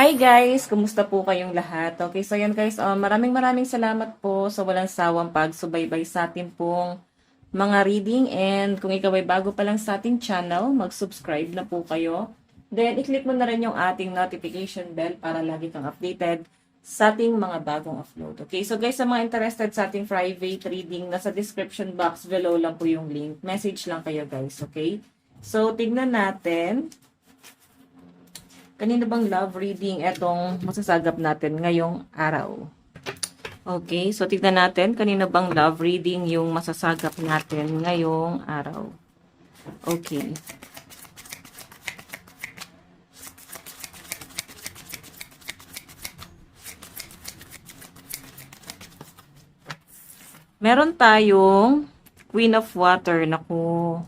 Hi guys! Kumusta po kayong lahat? Okay, so yan guys, maraming salamat po sa walang sawang pagsubaybay sa atin pong mga reading, and kung ikaw ay bago pa lang sa ating channel, mag-subscribe na po kayo. Then, i-click mo na rin yung ating notification bell para lagi kang updated sa ating mga bagong upload. Okay, so guys, sa mga interested sa ating private reading, nasa description box below lang po yung link. Message lang kayo guys, okay? So, tignan natin. Kanino bang love reading etong masasagap natin ngayong araw? Okay, so tignan natin kanino bang love reading yung masasagap natin ngayong araw. Okay. Meron tayong Queen of Water. Naku.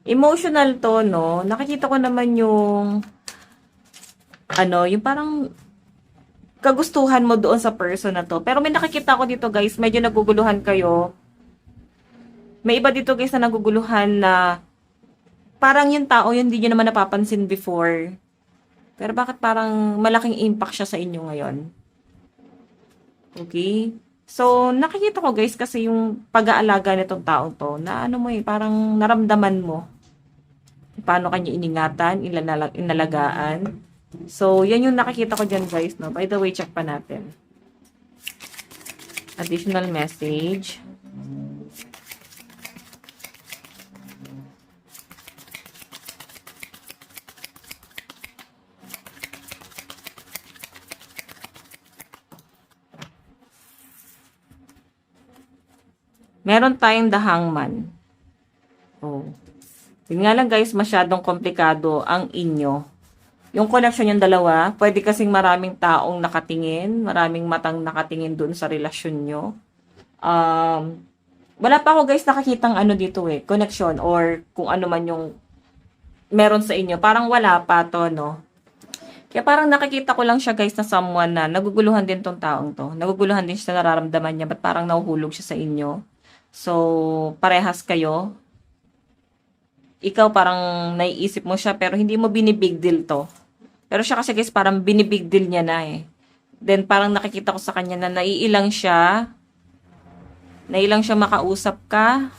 Emotional to, no? Nakikita ko naman yung yung parang kagustuhan mo doon sa person na to. Pero may nakikita ko dito guys, medyo naguguluhan kayo. May iba dito guys na naguguluhan na parang yung tao yun hindi nyo naman napapansin before. Pero bakit parang malaking impact siya sa inyo ngayon? Okay? So, nakikita ko guys kasi yung pag-aalaga nitong taong to na parang naramdaman mo. Paano kanya iningatan, inalagaan. So, yan yung nakikita ko dyan guys, no? By the way, check pa natin. Additional message. Meron tayong The Hangman. Oh. Yun nga lang guys, masyadong komplikado ang inyo. Yung connection yung dalawa, pwede kasing maraming taong nakatingin, maraming matang nakatingin dun sa relasyon nyo. Wala pa ako guys nakakitang dito connection or kung ano man yung meron sa inyo. Parang wala pa to, no? Kaya parang nakikita ko lang siya guys na someone na naguguluhan din tong taong to. Naguguluhan din siya sa nararamdaman niya, ba't parang nahuhulog siya sa inyo. So, parehas kayo. Ikaw parang naiisip mo siya pero hindi mo binibig deal to. Pero siya kasi guys, parang binibig deal niya na eh. Then parang nakikita ko sa kanya na naiilang siya. Naiilang siya makausap ka.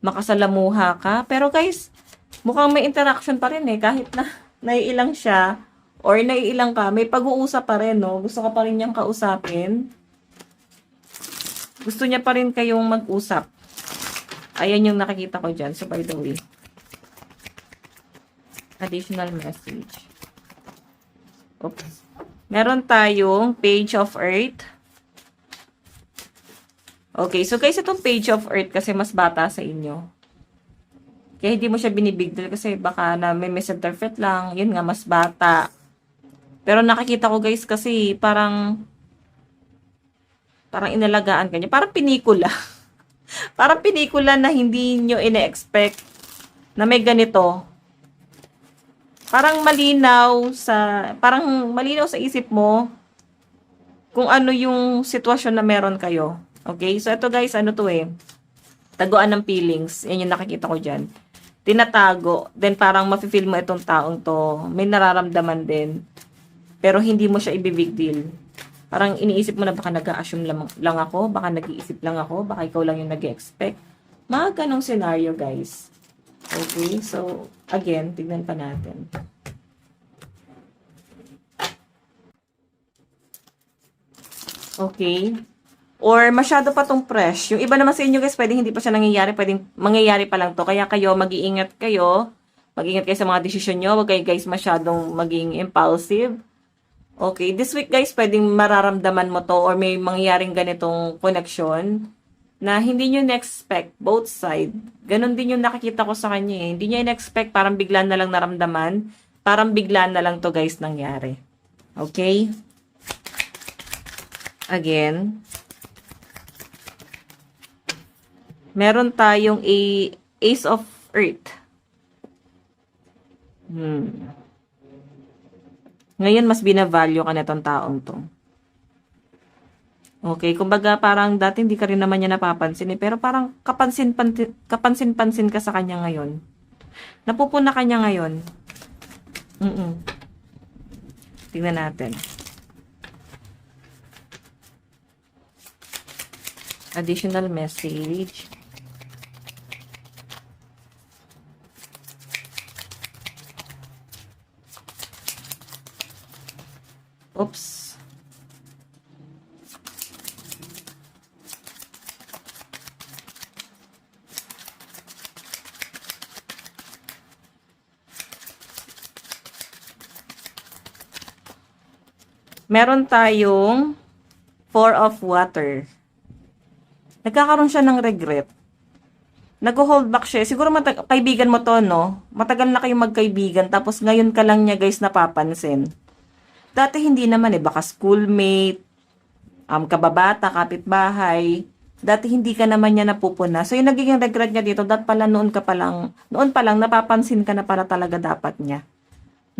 Makasalamuha ka. Pero guys, mukhang may interaction pa rin eh. Kahit na naiilang siya or naiilang ka, may pag-uusap pa rin, no? Gusto ka pa rin niyang kausapin. Gusto niya pa rin kayong mag-usap. Ayan yung nakikita ko dyan. So by the way, additional message. Oops. Meron tayong Page of Earth. Okay, so guys, itong Page of Earth kasi mas bata sa inyo. Kaya hindi mo siya binibigdil kasi baka na may misinterpret lang. Yun nga, mas bata. Pero nakikita ko guys kasi parang inalagaan ka niya. Parang pinikula. Parang pinikula na hindi nyo ina-expect na may ganito. Parang malinaw sa isip mo kung ano yung sitwasyon na meron kayo. Okay? So, ito guys, taguan ng feelings. Yan yung nakikita ko dyan. Tinatago. Then, parang mafe-feel mo itong taong to. May nararamdaman din. Pero, hindi mo siya ibibig deal. Parang iniisip mo na baka nag-a-assume lang ako. Baka nag-iisip lang ako. Baka ikaw lang yung nag-expect. Mga ganong scenario, guys. Okay? So, again, tignan pa natin. Okay? Or masyado pa tong fresh. Yung iba naman sa inyo guys, pwedeng hindi pa siya nangyayari. Pwedeng mangyayari pa lang to. Kaya kayo, mag-iingat kayo. Mag-iingat kayo sa mga desisyon nyo. Huwag kayo guys masyadong maging impulsive. Okay? This week guys, pwedeng mararamdaman mo to or may mangyayaring ganitong connection na hindi nyo na-expect, both side. Ganon din yung nakikita ko sa kanya eh. Hindi nyo na-expect, parang bigla na lang naramdaman. Parang bigla na lang to guys nangyari. Okay? Again. Meron tayong Ace of Earth. Ngayon, mas binavalue ka na itong taong to. Okay, kumbaga parang dati hindi ka rin naman niya napapansin eh, pero parang kapansin-pansin ka sa kanya ngayon. Napupuna ka niya ngayon. Mm. Tingnan natin. Additional message. Oops. Meron tayong 4 of water. Nagkakaroon siya ng regret. Nag-hold back siya. Siguro kaibigan mo to, no? Matagal na kayong magkaibigan, tapos ngayon ka lang niya, guys, napapansin. Dati hindi naman eh, baka schoolmate, kababata, kapitbahay. Dati hindi ka naman niya napupuna. So, yung nagiging regret niya dito, noon pa lang, napapansin ka na pala talaga dapat niya.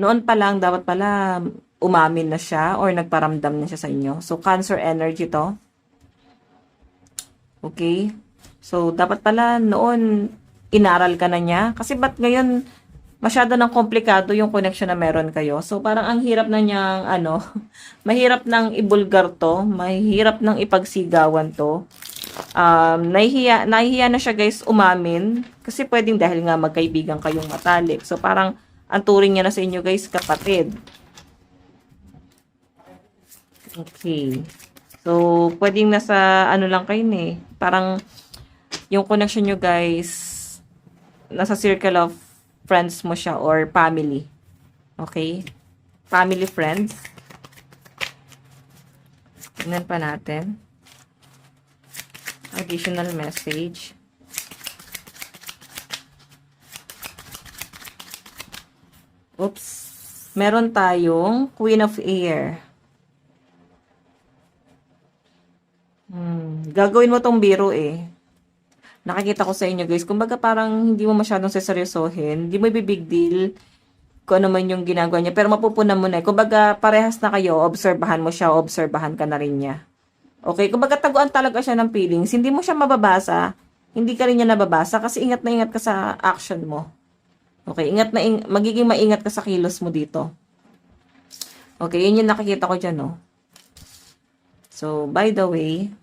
Noon pa lang, dapat pala umamin na siya or nagparamdam na siya sa inyo. So, Cancer energy to. Okay? So, dapat pala noon inaral ka na niya. Kasi ba't ngayon masyado ng komplikado yung connection na meron kayo. So, parang ang hirap na niyang, mahirap nang ibulgar to. Mahirap nang ipagsigawan to. Nahihiya na siya, guys, umamin. Kasi pwedeng dahil nga magkaibigan kayong matalik. So, parang ang turing niya na sa inyo, guys, kapatid. Okay. So, pwedeng nasa, lang kayo eh. Parang, yung connection nyo, guys, nasa circle of friends mo siya or family. Okay? Family, friends. Tingnan pa natin. Additional message. Oops. Meron tayong Queen of Air. Gagawin mo tong biro eh. Nakikita ko sa inyo, guys. Kumbaga parang hindi mo masyadong seseryosohin. Hindi mo big deal kung ano man yung ginagawa niya. Pero mapupunan mo na eh. Kumbaga parehas na kayo. Obserbahan mo siya. Obserbahan ka na rin niya. Okay? Kumbaga taguan talaga siya ng feelings. Hindi mo siya mababasa. Hindi ka rin niya nababasa kasi ingat na ingat ka sa action mo. Okay? Magiging maingat ka sa kilos mo dito. Okay? Yun yung nakikita ko dyan, no? So, by the way,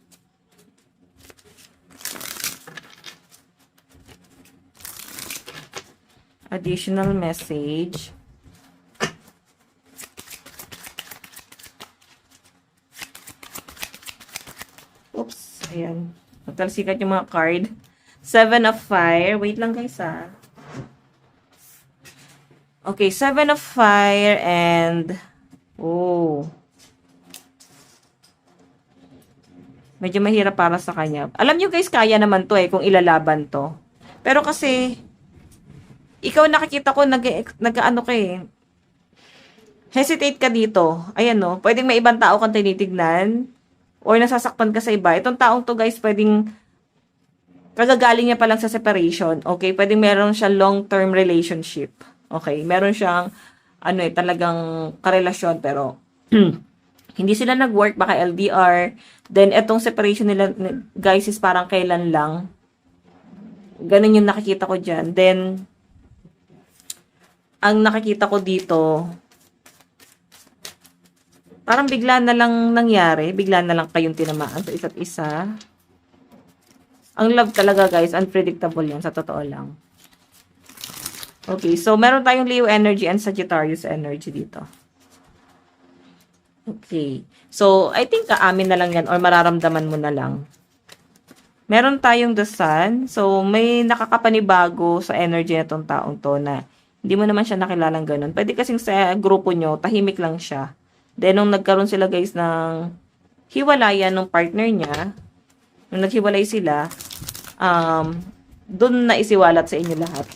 additional message. Oops, ayan. Magtalsikat yung mga card. 7 of Fire. Wait lang, guys, ha. Okay, 7 of Fire and medyo mahirap para sa kanya. Alam nyo, guys, kaya naman to eh kung ilalaban to. Pero kasi ikaw nakikita ko nag-ano ka eh. Hesitate ka dito. Ayan no, pwedeng may ibang tao kang tinitignan or nasasaktan ka sa iba. Itong taong to, guys, pwedeng kagagaling niya pa lang sa separation. Okay, pwedeng meron siya long-term relationship. Okay, meron siyang talagang karelasyon pero hindi sila nag-work, baka LDR. Then, etong separation nila, guys, is parang kailan lang. Ganun yung nakikita ko dyan. Then, ang nakikita ko dito, parang bigla na lang nangyari. Bigla na lang kayong tinamaan sa isa't isa. Ang love talaga, guys, unpredictable yan, sa totoo lang. Okay, so meron tayong Leo energy and Sagittarius energy dito. Okay. So, I think aamin na lang yan or mararamdaman mo na lang. Meron tayong the Sun. So, may nakakapanibago sa energy na itong taong to na hindi mo naman siya nakilalang ganun. Pwede kasing sa grupo nyo, tahimik lang siya. Then, nung nagkaroon sila, guys, ng hiwalayan ng partner niya, nung naghiwalay sila, dun na isiwalat sa inyo lahat.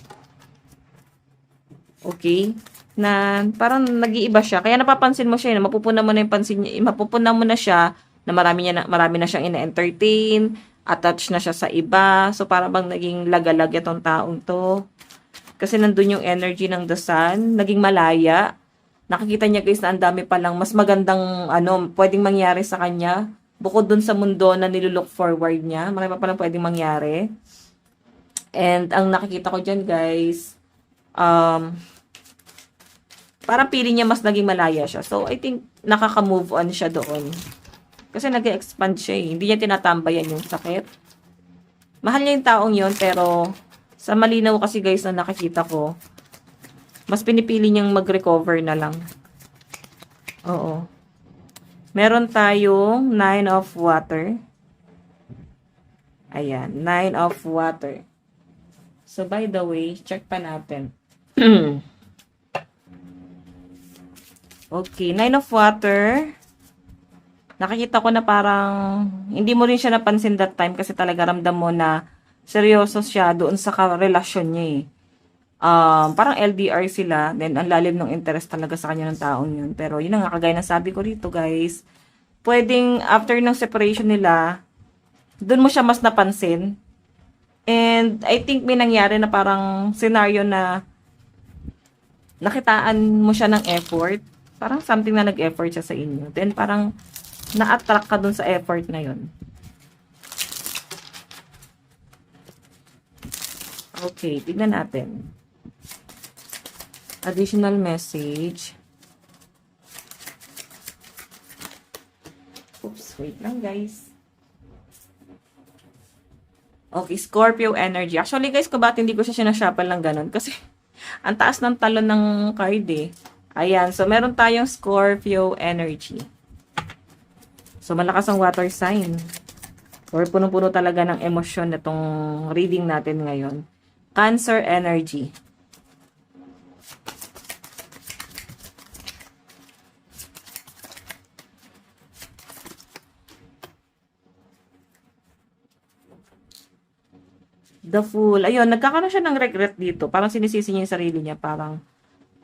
Okay? Na parang nag-iiba siya. Kaya napapansin mo siya, mapupunan mo na yung pansin niya, mapupunan mo na siya na marami na siyang ina-entertain, attached na siya sa iba. So parang bang naging lagalag itong taong to. Kasi nandun yung energy ng the Sun, naging malaya. Nakikita niya, guys, na ang dami palang mas magandang pwedeng mangyari sa kanya. Bukod dun sa mundo na nilulook forward niya, marami pa palang pwedeng mangyari. And ang nakikita ko dyan, guys, parang feeling niya mas naging malaya siya. So, I think nakaka-move on siya doon. Kasi nag-expand siya eh. Hindi niya tinatambayan yung sakit. Mahal niya yung taong yon, pero sa malinaw kasi guys na nakikita ko, mas pinipili niyang mag-recover na lang. Oo. Meron tayong 9 of water. Ayan, 9 of water. So, by the way, check pa natin. Okay, 9 of water. Nakikita ko na parang hindi mo rin siya napansin that time kasi talaga ramdam mo na seryoso siya doon sa relasyon niya eh. Parang LDR sila, then ang lalim ng interest talaga sa kanya ng taong yun. Pero yun ang kagaya ng sabi ko rito guys, pwedeng after ng separation nila, doon mo siya mas napansin. And I think may nangyari na parang scenario na nakitaan mo siya ng effort. Parang something na nag-effort siya sa inyo. Then parang na-attract ka dun sa effort na yun. Okay, tignan natin. Additional message. Oops, wait lang guys. Okay, Scorpio energy. Actually guys, kung bakit hindi ko siya sinashuffle lang ganun? Kasi ang taas ng talon ng card eh. Ayan, so meron tayong Scorpio energy. So, malakas ang water sign. Or punong-puno talaga ng emosyon na itong reading natin ngayon. Cancer energy. The Fool. Ayun, nagkakaroon siya ng regret dito. Parang sinisisi niya yung sarili niya. Parang,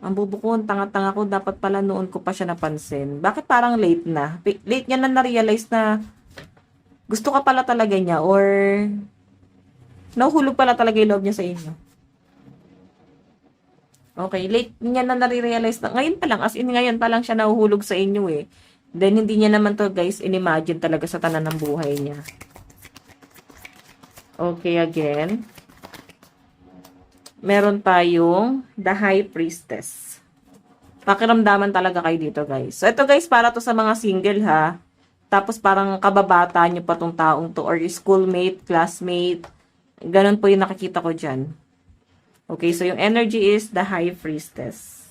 ang bubukon, tanga-tanga ko, dapat pala noon ko pa siya napansin. Bakit parang late na? Late niya na na-realize na gusto ka pala talaga niya or nahuhulog pala talaga yung loob niya sa inyo. Okay, late niya na na-realize na ngayon pa lang, as in ngayon pa lang siya nahuhulog sa inyo eh. Then hindi niya naman to guys, inimagine talaga sa tanan ng buhay niya. Okay, again. Meron tayong The High Priestess. Pakiramdaman talaga kayo dito, guys. So, ito guys, para to sa mga single, ha? Tapos, parang kababata nyo pa tong taong to, or schoolmate, classmate. Ganon po yung nakikita ko dyan. Okay, so yung energy is The High Priestess.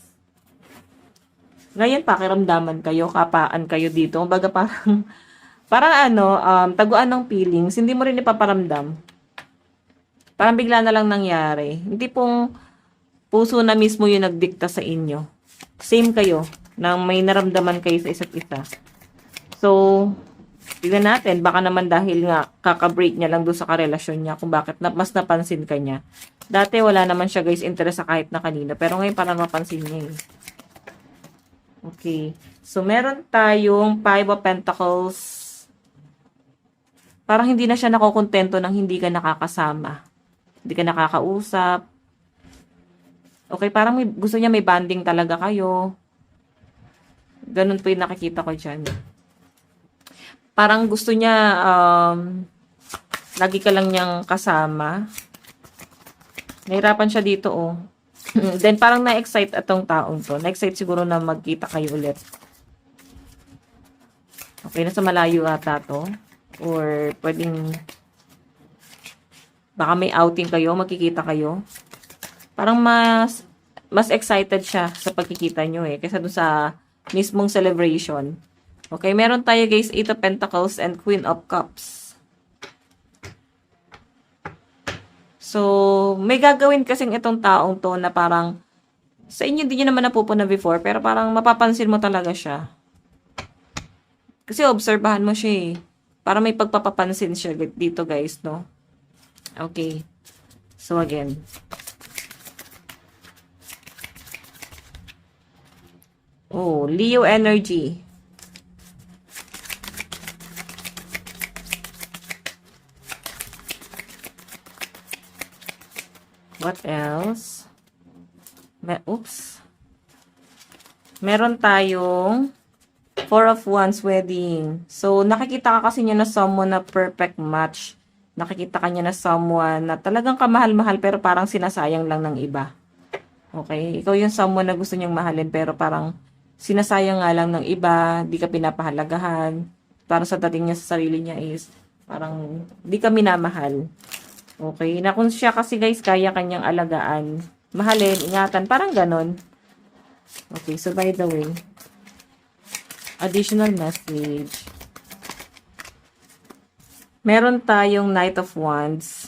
Ngayon, pakiramdaman kayo, kapaan kayo dito. Kumbaga, parang taguan ng feelings, hindi mo rin ipaparamdam. Parang bigla na lang nangyari. Hindi pong puso na mismo yung nagdikta sa inyo. Same kayo, nang may naramdaman kayo sa isa't isa. So, tignan natin, baka naman dahil nga kaka-break niya lang doon sa karelasyon niya kung bakit mas napansin ka niya. Dati wala naman siya guys interest sa kahit na kanina, pero ngayon parang mapansin niya eh. Okay. So, meron tayong 5 of Pentacles. Parang hindi na siya nakokontento nang hindi ka nakakasama. Hindi ka nakakausap. Okay, parang gusto niya may bonding talaga kayo. Ganun po yung nakikita ko dyan. Parang gusto niya, lagi ka lang niyang kasama. Nahirapan siya dito, oh. Then, parang na-excite atong taong to. Na-excite siguro na magkita kayo ulit. Okay, nasa malayo ata to. Or, pwedeng baka may outing kayo, magkikita kayo. Parang mas excited siya sa pagkikita nyo eh. Kaysa doon sa mismong celebration. Okay, meron tayo guys, 8 of Pentacles and Queen of Cups. So, may gagawin kasing itong taong to na parang sa inyo hindi nyo naman napupuna before, pero parang mapapansin mo talaga siya. Kasi obserbahan mo siya eh. Para may pagpapapansin siya dito guys, no? Okay. So, again. Oh, Leo energy. What else? Oops. Meron tayong Four of Wands, wedding. So, nakikita ka kasi niya na someone na perfect match. Nakikita ka niya na someone na talagang kamahal-mahal pero parang sinasayang lang ng iba. Okay? Ikaw yung someone na gusto niyang mahalin pero parang sinasayang nga lang ng iba, di ka pinapahalagahan. Parang sa dating niya sa sarili niya is parang di ka minamahal. Okay? Na kung siya kasi guys, kaya kanyang alagaan, mahalin, ingatan, parang ganon. Okay, so by the way, additional message. Meron tayong Knight of Wands.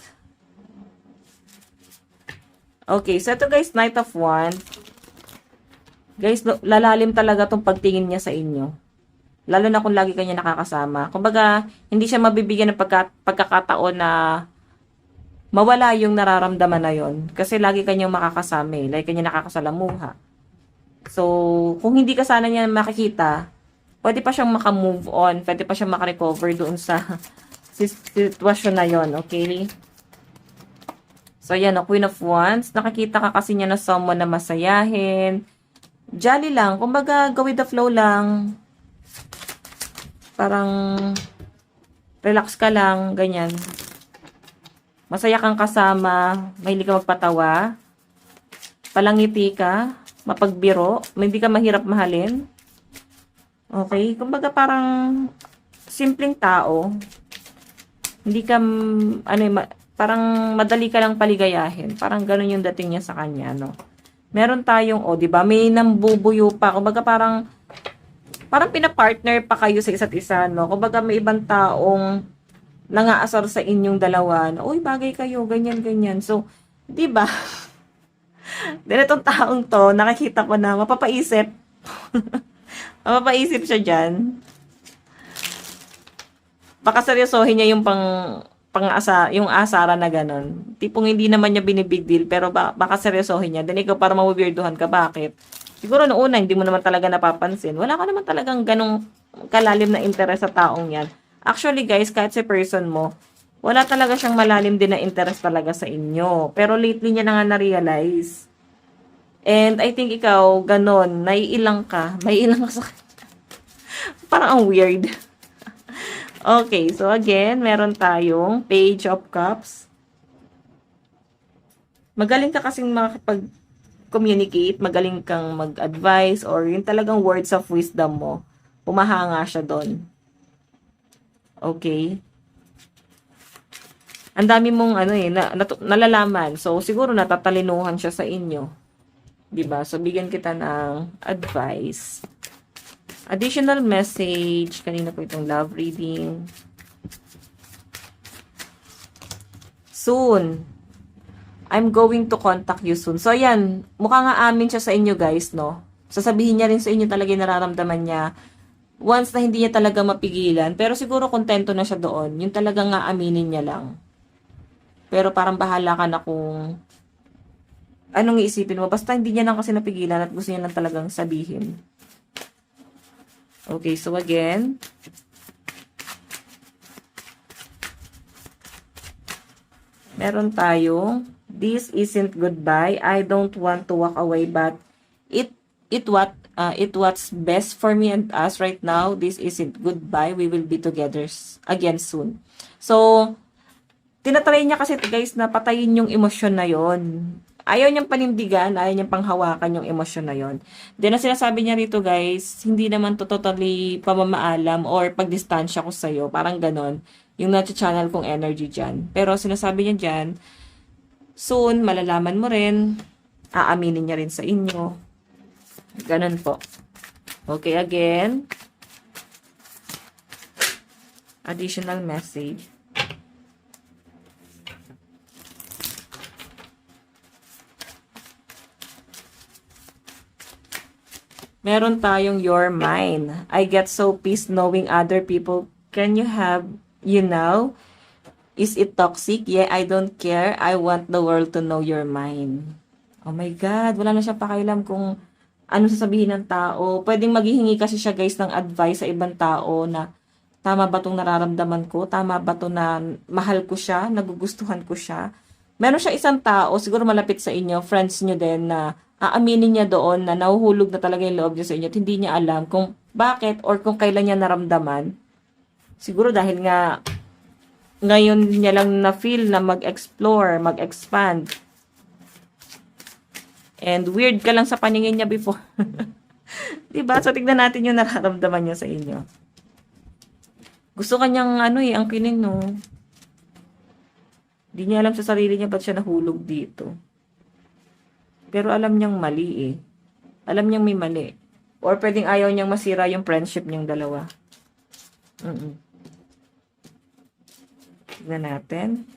Okay, so ito guys, Knight of Wands. Guys, lalalim talaga tong pagtingin niya sa inyo. Lalo na kung lagi kanya nakakasama. Kumbaga, hindi siya mabibigyan ng pagkakataon na mawala yung nararamdaman na yon. Kasi lagi kanyang makakasama eh. Lagi kanya nakakasalamuha. So, kung hindi ka sana niya makikita, pwede pa siyang makamove on. Pwede pa siyang makarecover doon sa sitwasyon na yon. Okay? So, yan, Queen of Wands. Nakikita ka kasi niya na someone na masayahin. Jolly lang. Kumbaga, go with the flow lang. Parang relax ka lang. Ganyan. Masaya kang kasama. Mahilig ka magpatawa. Palangiti ka. Mapagbiro. Hindi ka mahirap mahalin. Okay? Kumbaga, parang simpleng tao. Hindi ka, parang madali ka lang paligayahin. Parang ganun yung dating niya sa kanya, no? Meron tayong, di ba? May nambubuyo pa. Kumbaga parang pinapartner pa kayo sa isa't isa, no? Kumbaga may ibang taong nangaasar sa inyong dalawa. Na, uy, bagay kayo, ganyan, ganyan. So, di ba? Then itong taong to, nakikita ko na mapapaisip. Mapapaisip siya dyan. Baka seryosohin niya yung yung asara na ganon. Tipong hindi naman niya binibig deal, pero baka seryosohin niya. Then ikaw para mawibirduhan ka, bakit? Siguro noong una, hindi mo naman talaga napapansin. Wala ka naman talagang ganong kalalim na interest sa taong yan. Actually guys, kahit si person mo, wala talaga siyang malalim din na interest talaga sa inyo. Pero lately niya na nga na-realize. And I think ikaw, ganon, naiilang ka sa parang ang weird. Okay, so again, meron tayong Page of Cups. Magaling ka kasing makapag-communicate, magaling kang mag-advise, or yung talagang words of wisdom mo, pumahanga siya doon. Okay? Ang dami mong nalalaman. So, siguro natatalinuhan siya sa inyo. Diba? So, bigyan kita ng advice. Additional message. Kanina po itong love reading. Soon. I'm going to contact you soon. So, ayan. Mukha nga amin siya sa inyo, guys, no? Sasabihin niya rin sa inyo talaga yung nararamdaman niya. Once na hindi niya talaga mapigilan. Pero siguro kontento na siya doon. Yung talaga nga aminin niya lang. Pero parang bahala ka na kung anong iisipin mo. Basta hindi niya lang kasi napigilan at gusto niya lang talagang sabihin. Okay, so again, meron tayong, this isn't goodbye. I don't want to walk away, but what's best for me and us right now. This isn't goodbye. We will be together again soon. So, tinatry niya kasi guys na patayin yung emosyon na yon. Ayaw niyang panindigan, ayaw niyang panghawakan yung emosyon na yon. Then, ang sinasabi niya rito guys, hindi naman to totally pamamaalam or pagdistansya ko sa'yo. Parang ganon. Yung nati-channel kong energy dyan. Pero sinasabi niya dyan, soon, malalaman mo rin, aaminin niya rin sa inyo. Ganon po. Okay, again. Additional message. Meron tayong your mind. I get so pissed knowing other people. Can you have you now? Is it toxic? Yeah, I don't care. I want the world to know your mind. Oh my God. Wala na siya pakialam kung ano sasabihin ng tao. Pwedeng maghihingi kasi siya guys ng advice sa ibang tao na tama ba itong nararamdaman ko? Tama ba ito na mahal ko siya? Nagugustuhan ko siya? Meron siya isang tao, siguro malapit sa inyo, friends nyo din na aaminin niya doon na nahuhulog na talaga yung loob niya sa inyo at hindi niya alam kung Bakit? Or kung kailan niya naramdaman. Siguro dahil nga ngayon niya lang na-feel na mag-explore, mag-expand. And weird ka lang sa paningin niya before. Diba? So, tignan natin yung nararamdaman niya sa inyo. Gusto kanyang, ang kining, no? Di niya alam sa sarili niya ba't siya nahulog dito. Pero alam niyang mali eh. Alam niyang may mali. Or pwedeng ayaw niyang masira yung friendship niyang dalawa. Tignan natin.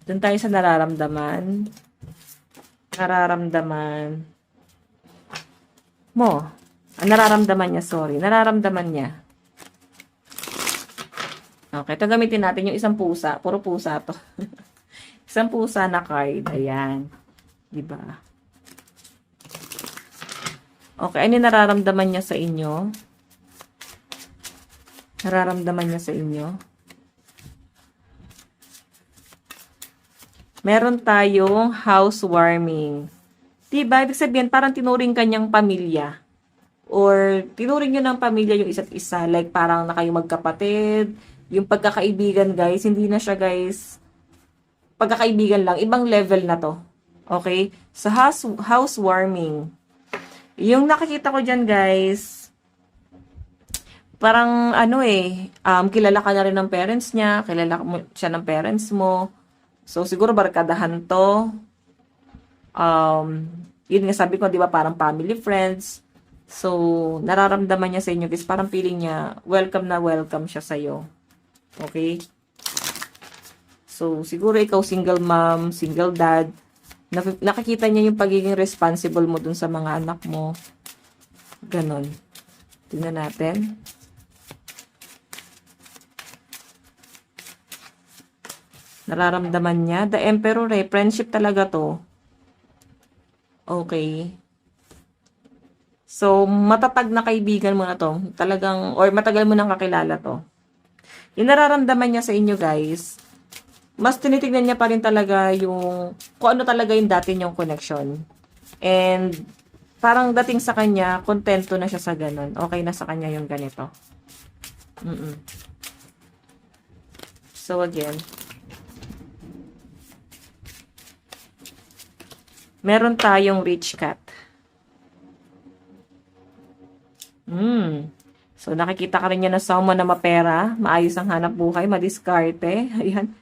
Doon tayo sa nararamdaman. Nararamdaman mo. Nararamdaman niya, sorry. Nararamdaman niya. Okay, ito gamitin natin yung isang pusa. Puro pusa to. Isang pusa na card. Ayan. Diba? Okay, ano yung nararamdaman niya sa inyo? Nararamdaman niya sa inyo? Meron tayong housewarming. Diba? Ibig sabihin, parang tinuring kanyang pamilya. Or tinuring nyo ng pamilya yung isa't isa. Like, parang na kayo magkapatid. Yung pagkakaibigan, guys, hindi na siya, guys, pagkakaibigan lang. Ibang level na to. Okay? Sa housewarming. Yung nakikita ko dyan, guys, parang, kilala ka na rin ng parents niya. Kilala mo siya ng parents mo. So, siguro barkadahan to. Yun nga sabi ko, di ba, parang family, friends. So, nararamdaman niya sa inyo, guys, parang feeling niya, welcome na welcome siya sa'yo. Okay? So, siguro ikaw single mom, single dad, nakikita niya yung pagiging responsible mo dun sa mga anak mo. Ganon. Tingnan natin. Nararamdaman niya. The Emperor friendship talaga to. Okay. So, matatag na kaibigan mo na to. Talagang, or matagal mo nang kakilala to. Yung nararamdaman niya sa inyo, guys, mas tinitignan niya pa rin talaga yung, kung ano talaga yung dati niyong connection. And, parang dating sa kanya, kontento na siya sa ganun. Okay na sa kanya yung ganito. So, again, meron tayong rich cat. So, nakikita ka rin niya na someone na mapera, maayos ang hanap buhay, madiskarte. Ayan.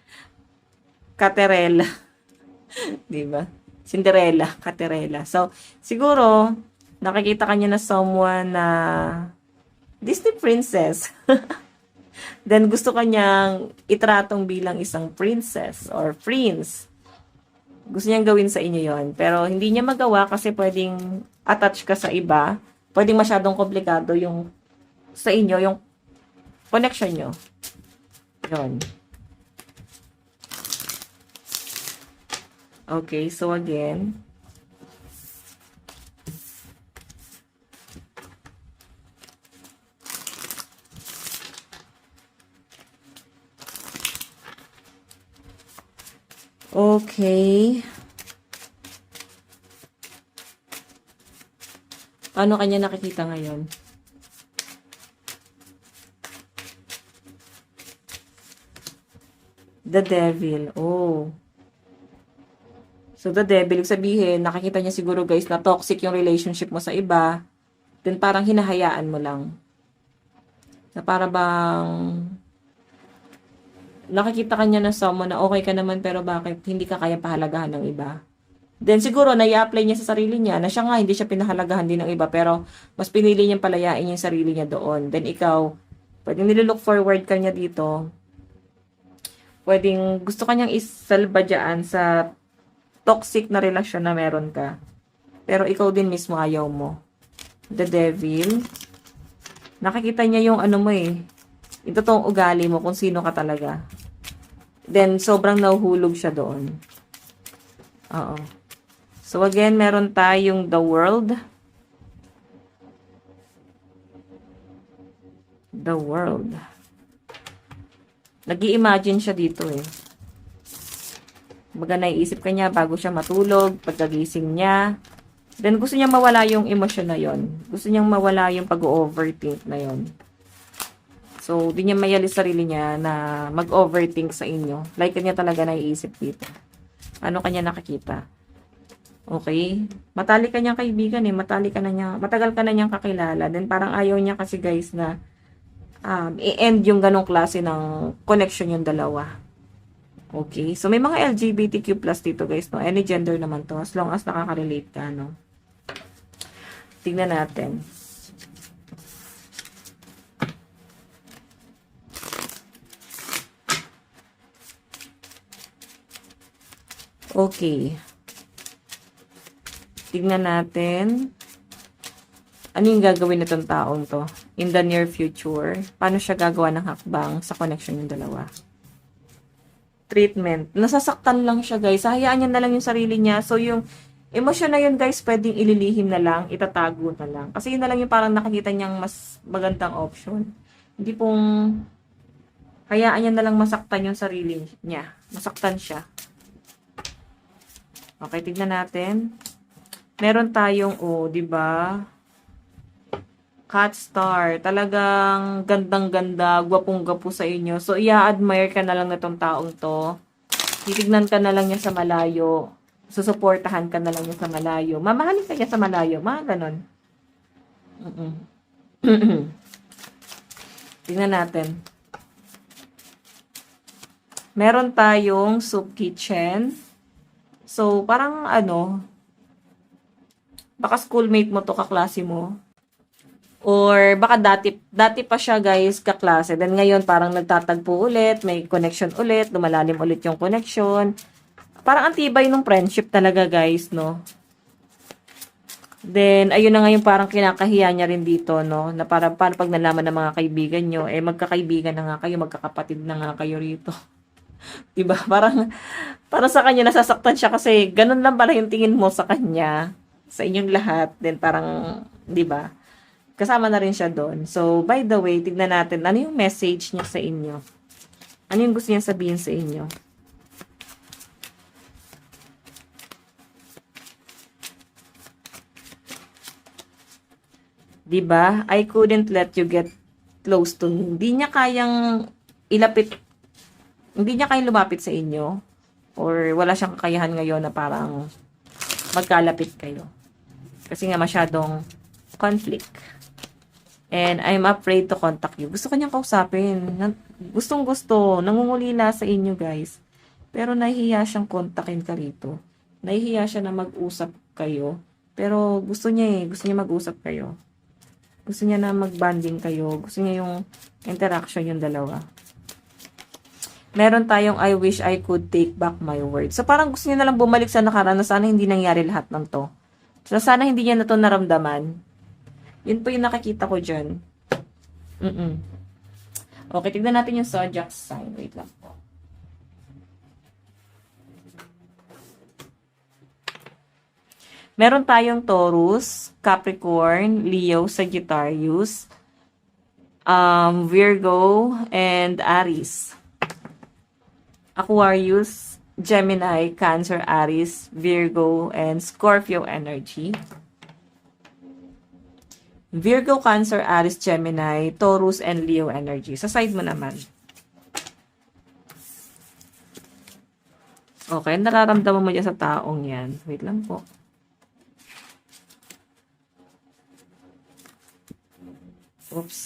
Caterella. Diba? Cinderella, Caterella. So, siguro, nakikita ka niya na someone na Disney princess. Then, gusto ka niyang itratong bilang isang princess or prince. Gusto niyang gawin sa inyo yon, pero hindi niya magawa kasi pwedeng attach ka sa iba. Pwedeng masyadong komplikado yung sa inyo, yung connection nyo. Yun. Okay, so again, okay. Paano kanya nakikita ngayon? The Devil. Oh. So, the devil, sabihin, nakikita niya siguro, guys, na toxic yung relationship mo sa iba. Then, parang hinahayaan mo lang. Na para bang nakikita ka niya na someone na okay ka naman, pero bakit hindi ka kaya pahalagahan ng iba? Then, siguro, nai-apply niya sa sarili niya na siya nga, hindi siya pinahalagahan din ng iba, pero mas pinili niyang palayain yung sarili niya doon. Then, ikaw, pwedeng nililook forward ka niya dito. Pwedeng gusto ka niyang isalba dyan sa toxic na relasyon na meron ka. Pero ikaw din mismo ayaw mo. The Devil. Nakikita niya yung ano mo eh. Yung totoong ugali mo kung sino ka talaga. Then, sobrang nahuhulog siya doon. Oo. So, again, meron tayong The World. The World. Nag-i-imagine siya dito eh. Baga naiisip ka niya bago siya matulog, pagkagising niya. Then gusto niya mawala yung emosyon na yon. Gusto niyang mawala yung pag-overthink na yon. So, di niya mayalis sarili niya na mag-overthink sa inyo. Like kanya talaga naiisip dito. Ano kanya nakikita? Okay? Matalik ka niyang kaibigan eh. Matagal ka na niyang kakilala. Then parang ayaw niya kasi guys na i-end yung ganong klase ng connection yung dalawa. Okay? So, may mga LGBTQ plus dito guys, no? Any gender naman to. As long as nakaka-relate ka, no? Tingnan natin. Okay. Tingnan natin. Ano yung gagawin nitong taong to? In the near future. Paano siya gagawa ng hakbang sa connection yung dalawa? Treatment. Nasasaktan lang siya, guys. Hayaan niya na lang yung sarili niya. So, yung emosyon na yun, guys, pwedeng ililihim na lang, itatago na lang. Kasi yun na lang yung parang nakikita niyang mas magandang option. Hindi pong hayaan niya na lang masaktan yung sarili niya. Masaktan siya. Okay, tignan natin. Meron tayong, di ba? Cat star. Talagang gandang-ganda, gwapong-gwapo sa inyo. So, i-admire ka na lang na tong taong to. Titignan ka na lang niya sa malayo. Susuportahan ka na lang niya sa malayo. Mamahalin ka niya sa malayo. Mga ganon. Tignan natin. Meron tayong soup kitchen. So, parang baka schoolmate mo to, kaklase mo. Or baka dati pa siya guys kaklase. Then ngayon parang nagtatagpo ulit, may connection ulit, lumalalim ulit yung connection. Parang antibay ng friendship talaga guys, no? Then ayun na ngayon parang kinakahiya niya rin dito, no? Na parang pag nalaman ng mga kaibigan nyo, magkakaibigan na nga kayo, magkakapatid na nga kayo rito. Diba? Parang sa kanya nasasaktan siya kasi ganun lang pala yung tingin mo sa kanya, sa inyong lahat. Then parang, diba? Kasama na rin siya doon. So, by the way, tignan natin, ano yung message niya sa inyo? Ano yung gusto niya sabihin sa inyo? Diba? I couldn't let you get close to me. Hindi niya kayang lumapit sa inyo. Or wala siyang kakayahan ngayon na parang magkalapit kayo. Kasi nga masyadong conflict. And I'm afraid to contact you. Gusto ko niyang kausapin. Gustong-gusto. Nangungulila sa inyo, guys. Pero nahihiya siyang kontakin ka rito. Nahihiya siya na mag-usap kayo. Pero gusto niya Gusto niya mag-usap kayo. Gusto niya na mag-bonding kayo. Gusto niya yung interaction yung dalawa. Meron tayong I wish I could take back my word. So parang gusto niya na lang bumalik sa nakaraan na sana hindi nangyari lahat ng to. So sana hindi niya na to naramdaman. Yun po yung nakikita ko dyan. Okay, tignan natin yung zodiac sign. Wait lang po. Meron tayong Taurus, Capricorn, Leo, Sagittarius, Virgo, and Aries. Aquarius, Gemini, Cancer, Aries, Virgo, and Scorpio energy. Virgo, Cancer, Aries, Gemini, Taurus, and Leo energy. Sa side mo naman. Okay, nararamdaman mo dyan sa taong yan. Wait lang po. Oops.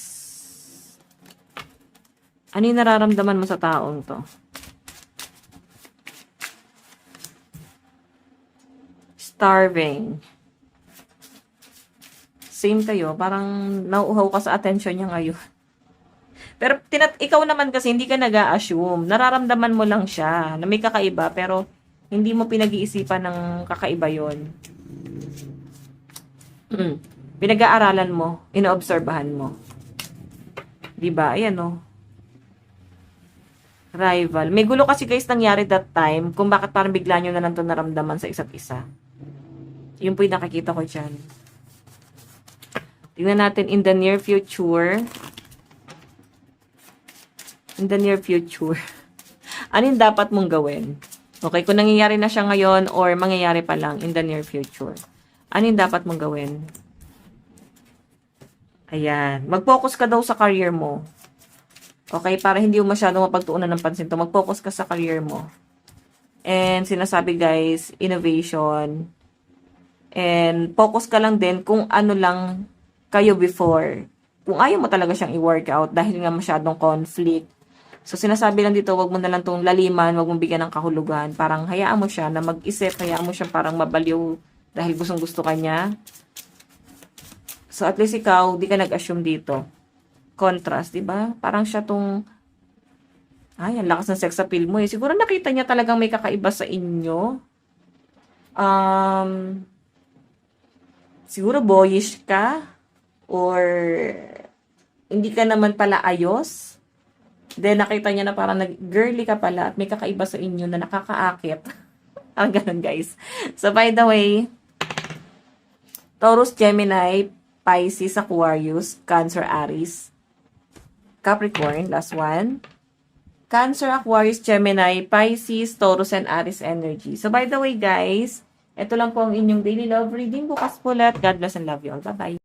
Ano yung nararamdaman mo sa taong to? Starving. Same kayo, parang nauuhaw ka sa attention niya ngayon. Pero ikaw naman kasi hindi ka nag-a-assume. Nararamdaman mo lang siya na may kakaiba pero hindi mo pinag-iisipan ng kakaiba yon. Pinag-aaralan mo, inoobserbahan mo. 'Di ba? Ayan oh. Rival. May gulo kasi guys nangyari that time kung bakit parang bigla nyo na lang ito naramdaman sa isa't isa. Yun po yung nakikita ko dyan. Tingnan natin in the near future. In the near future. Ano yung dapat mong gawin? Okay, kung nangyayari na siya ngayon or mangyayari pa lang in the near future, ano yung dapat mong gawin? Ayan. Mag-focus ka daw sa career mo. Okay, para hindi mo masyadong mapagtuunan ng pansin to. Mag-focus ka sa career mo. And sinasabi guys, innovation. And focus ka lang din kung ano lang kayo before. Kung ayaw mo talaga siyang i-workout dahil nga masyadong conflict. So, sinasabi lang dito, wag mo na lang itong laliman, wag mong bigyan ng kahulugan. Parang hayaan mo siya na mag-isip, hayaan mo siya parang mabaliw dahil gustong-gusto ka niya. So, at least ikaw, di ka nag-assume dito. Contrast, di ba? Parang siya tong, ay, ang lakas ng sex appeal mo eh. Siguro nakita niya talagang may kakaiba sa inyo. Siguro boyish ka or hindi ka naman pala ayos. Then, nakita niya na parang girly ka pala at may kakaiba sa inyo na nakakaakit. Ang ganun, guys. So, by the way, Taurus, Gemini, Pisces, Aquarius, Cancer, Aries, Capricorn, last one. Cancer, Aquarius, Gemini, Pisces, Taurus, and Aries energy. So, by the way, guys, ito lang po ang inyong daily love reading. Bukas po lahat. God bless and love you all. Bye-bye.